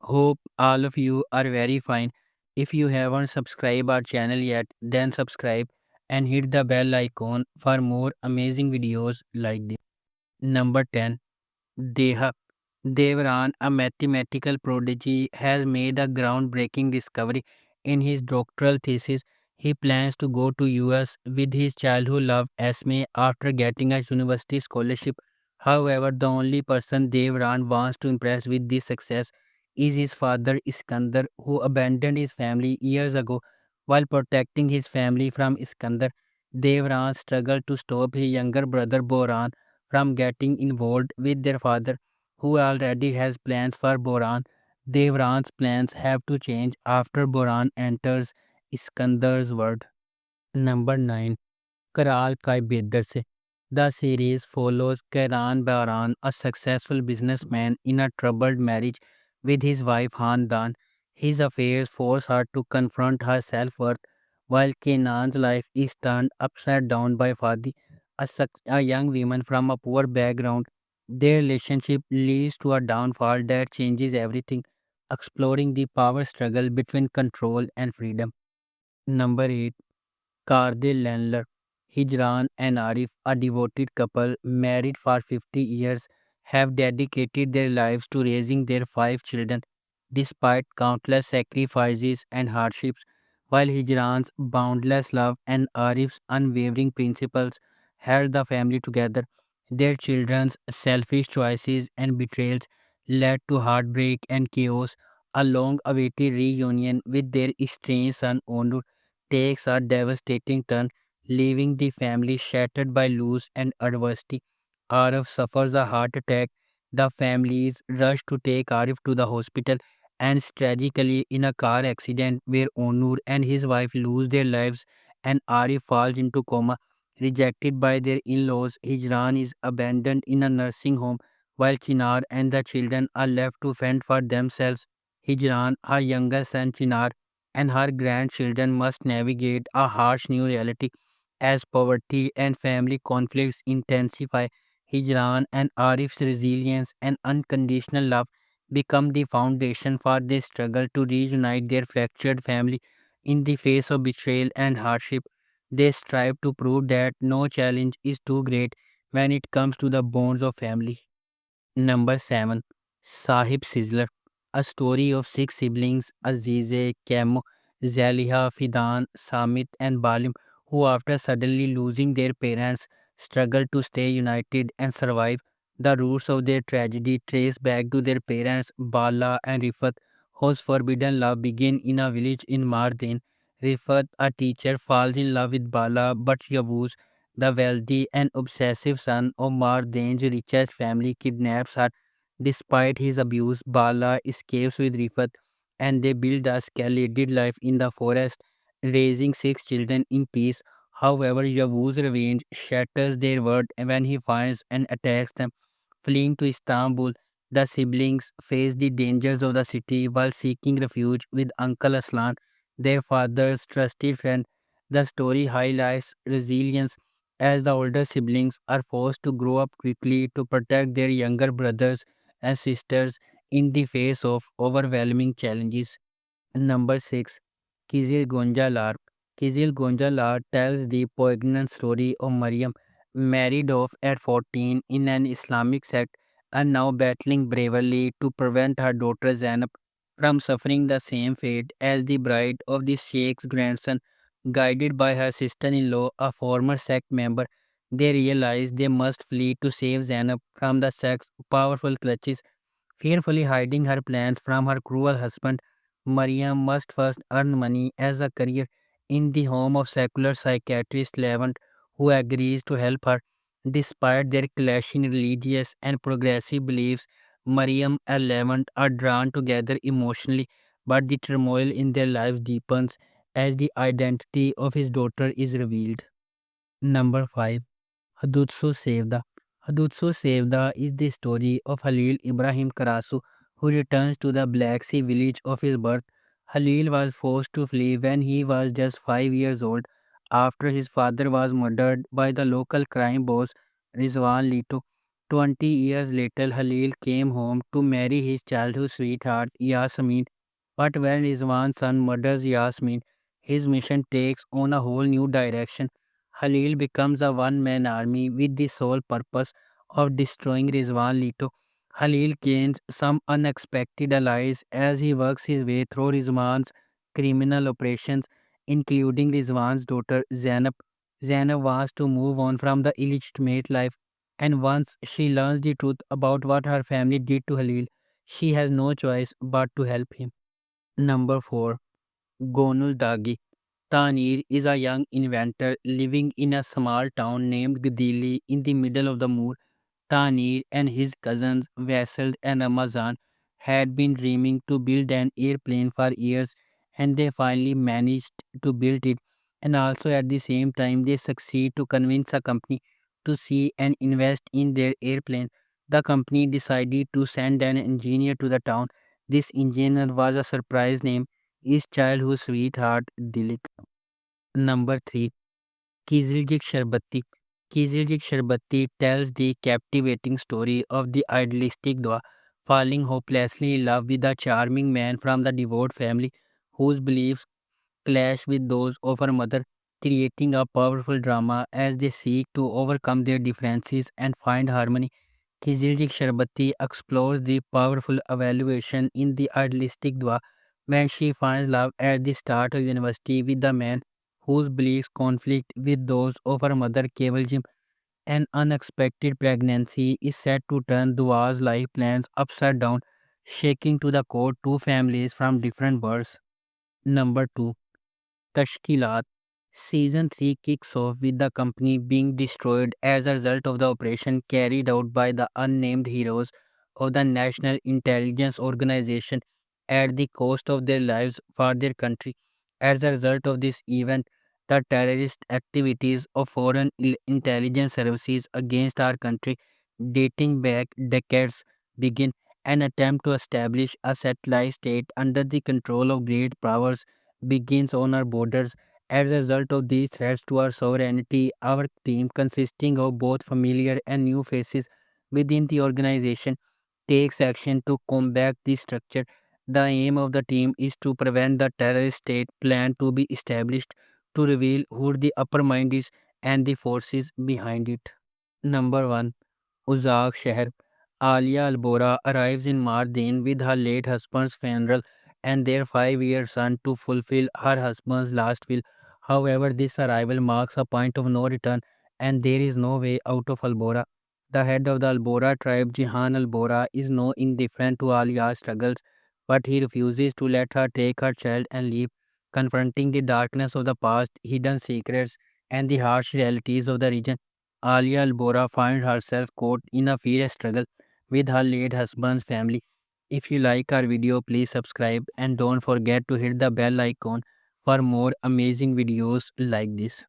Hope all of you are very fine. If you haven't subscribed our channel yet, then subscribe and hit the bell icon for more amazing videos like this. Number 10. Deha Devran, a mathematical prodigy, has made a groundbreaking discovery in his doctoral thesis. He plans to go to US with his childhood love Esme after getting a university scholarship. However, the only person Devran wants to impress with this success is his father Iskandar, who abandoned his family years ago while protecting his family from Iskandar. Devran struggled to stop his younger brother Boran from getting involved with their father, who already has plans for Boran. Devran's plans have to change after Boran enters Iskandar's world. Number 9. Karal Kai Bedar se. The series follows Karan Baran, a successful businessman in a troubled marriage with his wife Handan. His affairs force her to confront her self-worth, while Kenan's life is turned upside down by Fadi, a young woman from a poor background. Their relationship leads to a downfall that changes everything, exploring the power struggle between control and freedom. Number 8. Kardil Landler, Hijran and Arif, a devoted couple married for 50 years, have dedicated their lives to raising their five children despite countless sacrifices and hardships. While Hijran's boundless love and Arif's unwavering principles held the family together, their children's selfish choices and betrayals led to heartbreak and chaos. A long awaited reunion with their estranged son Onur takes a devastating turn, leaving the family shattered by loss and adversity. Arif suffers a heart attack. The family is rushed to take Arif to the hospital, and tragically, in a car accident where Onur and his wife lose their lives and Arif falls into coma. Rejected by their in laws, Hijran is abandoned in a nursing home, while Chinar and the children are left to fend for themselves. Hijran, her younger son Chinar, and her grandchildren must navigate a harsh new reality as poverty and family conflicts intensify. Hijran and Arif's resilience and unconditional love become the foundation for their struggle to reunite their fractured family in the face of betrayal and hardship. They strive to prove that no challenge is too great when it comes to the bonds of family. Number 7. Sahib Sizzler. A story of six siblings Azize, Kemo, Zaliha, Fidan, Samit, and Balim, who, after suddenly losing their parents, struggle to stay united and survive. The roots of their tragedy trace back to their parents, Bala and Rifat, whose forbidden love began in a village in Mardin. Rifat, a teacher, falls in love with Bala, but Yavuz, the wealthy and obsessive son of Mardane's richest family, kidnaps her. Despite his abuse, Bala escapes with Rifat and they build a splendid life in the forest, raising six children in peace. However, Yavuz's revenge shatters their world when he finds and attacks them. Fleeing to Istanbul, the siblings face the dangers of the city while seeking refuge with Uncle Aslan, their father's trusted friend. The story highlights resilience as the older siblings are forced to grow up quickly to protect their younger brothers and sisters in the face of overwhelming challenges. Number 6. Kizil Gonja. Kizil Gonja tells the poignant story of Maryam, married off at 14 in an Islamic sect and now battling bravely to prevent her daughter Zainab from suffering the same fate as the bride of the Sheikh's grandson. Guided by her sister-in-law, a former sect member, they realize they must flee to save Zainab from the sect's powerful clutches. Fearfully hiding her plans from her cruel husband, Mariam must first earn money as a career in the home of secular psychiatrist Levant, who agrees to help her. Despite their clashing religious and progressive beliefs, Mariam and Levant are drawn together emotionally, but the turmoil in their lives deepens as the identity of his daughter is revealed. Number 5. Hadutsu Sevda. Hadutsu Sevda is the story of Halil Ibrahim Karasu, who returns to the Black Sea village of his birth. Halil was forced to flee when he was just 5 years old after his father was murdered by the local crime boss Rizwan Lito. 20 years later, Halil came home to marry his childhood sweetheart Yasmin. But when Rizwan's son murders Yasmin, his mission takes on a whole new direction. Halil becomes a one-man army with the sole purpose of destroying Rizwan Lito. Halil gains some unexpected allies as he works his way through Rizwan's criminal operations, including Rizwan's daughter Zainab. Zainab wants to move on from the illegitimate life, and once she learns the truth about what her family did to Halil, she has no choice but to help him. Number 4. Gonul Dagi. Tanir is a young inventor living in a small town named Gdili in the middle of the moor. Tanir and his cousins Vassal and Ramazan had been dreaming to build an airplane for years, and they finally managed to build it. And also at the same time they succeed to convince a company to see and invest in their airplane. The company decided to send an engineer to the town. This engineer was a surprise name, his childhood sweetheart Dilik. Number 3. Kiziljik Sharbati. Kiziljik Sharbati tells the captivating story of the idealistic Dua falling hopelessly in love with a charming man from the devout family whose beliefs clash with those of her mother, creating a powerful drama as they seek to overcome their differences and find harmony. Kiziljik Sharbati explores the powerful evaluation in the idealistic Dua when she finds love at the start of university with the man whose beliefs conflict with those of her mother Kevaljim. An unexpected pregnancy is set to turn Dua's life plans upside down, shaking to the core two families from different births. Number 2. Tashkilat. Season 3 kicks off with the company being destroyed as a result of the operation carried out by the unnamed heroes of the National Intelligence Organization at the cost of their lives for their country. As a result of this event, the terrorist activities of foreign intelligence services against our country, dating back decades, begin. An attempt to establish a satellite state under the control of great powers begins on our borders. As a result of these threats to our sovereignty, our team, consisting of both familiar and new faces within the organization, takes action to combat this structure. The aim of the team is to prevent the terrorist state plan to be established, to reveal who the upper mind is and the forces behind it. Number 1. Uzak Sheher. Alia Albora arrives in Mardin with her late husband's funeral and their 5-year son to fulfill her husband's last will. However, this arrival marks a point of no return and there is no way out of Albora. The head of the Albora tribe, Jihan Albora, is no indifferent to Alia's struggles, but he refuses to let her take her child and leave. Confronting the darkness of the past, hidden secrets, and the harsh realities of the region, Alia Albora finds herself caught in a fierce struggle with her late husband's family. If you like our video, please subscribe and don't forget to hit the bell icon for more amazing videos like this.